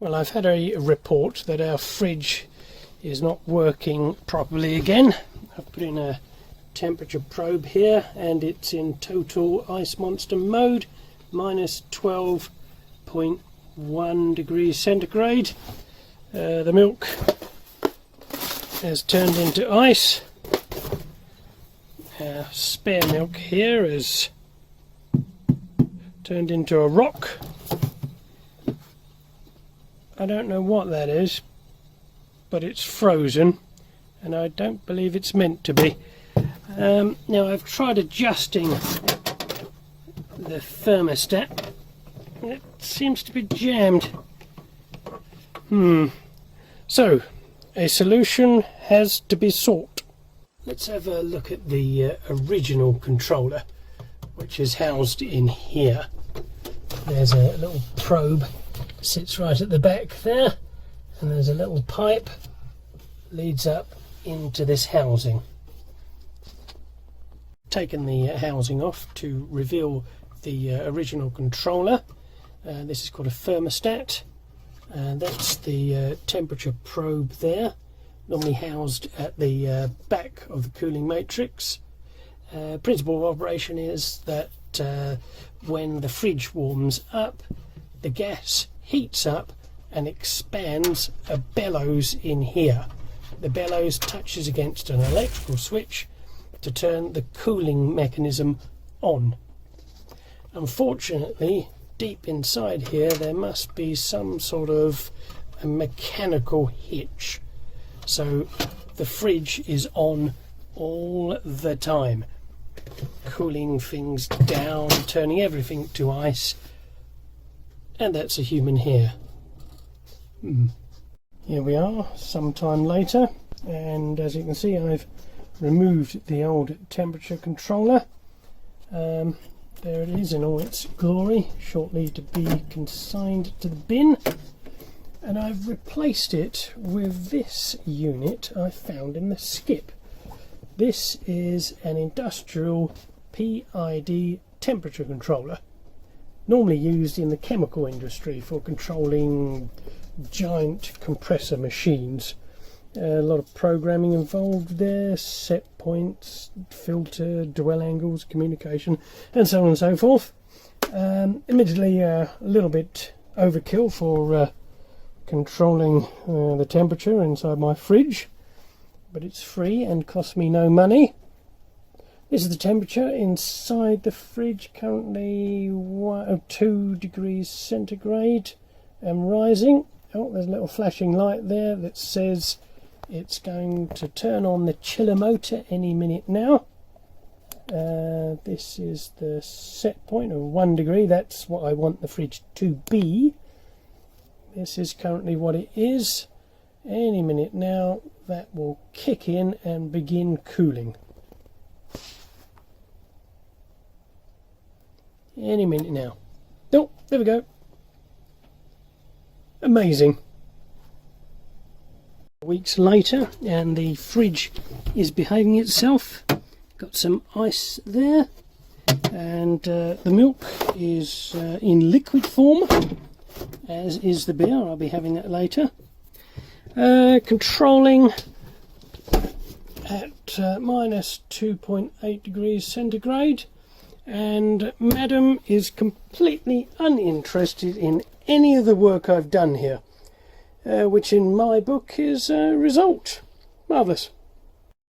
Well, I've had a report that our fridge is not working properly again. I've put in a temperature probe here and it's in total ice monster mode, minus 12.1 degrees centigrade. The milk has turned into ice. Our spare milk here has turned into a rock. I don't know what that is, but it's frozen and I don't believe it's meant to be. Now I've tried adjusting the thermostat. It seems to be jammed. So a solution has to be sought. Let's have a look at the original controller, which is housed in here. There's a little probe, sits right at the back there, and there's a little pipe leads up into this housing. Taken the housing off to reveal the original controller. This is called a thermostat. That's the temperature probe there, normally housed at the back of the cooling matrix. Principle of operation is that when the fridge warms up, the gas heats up and expands a bellows in here. The bellows touches against an electrical switch to turn the cooling mechanism on. Unfortunately, deep inside here there must be some sort of a mechanical hitch, so the fridge is on all the time, cooling things down, turning everything to ice, and that's a human hair. Here we are some time later, and as you can see I've removed the old temperature controller. There it is in all its glory, shortly to be consigned to the bin, and I've replaced it with this unit I found in the skip. This is an industrial PID temperature controller, normally used in the chemical industry for controlling giant compressor machines. A lot of programming involved there, set points, filter, dwell angles, communication, and so on and so forth. Admittedly a little bit overkill for controlling the temperature inside my fridge, but it's free and costs me no money. This is the temperature inside the fridge, currently 2 degrees centigrade and rising. Oh, there's a little flashing light there that says it's going to turn on the chiller motor any minute now. This is the set point of 1 degree. That's what I want the fridge to be. This is currently what it is. Any minute now that will kick in and begin cooling. Any minute now. Oh, there we go. Amazing. Weeks later, and the fridge is behaving itself. Got some ice there, and the milk is in liquid form, as is the beer. I'll be having that later. Controlling at minus 2.8 degrees centigrade, and Madam is completely uninterested in any of the work I've done here, which in my book is a result. Marvellous.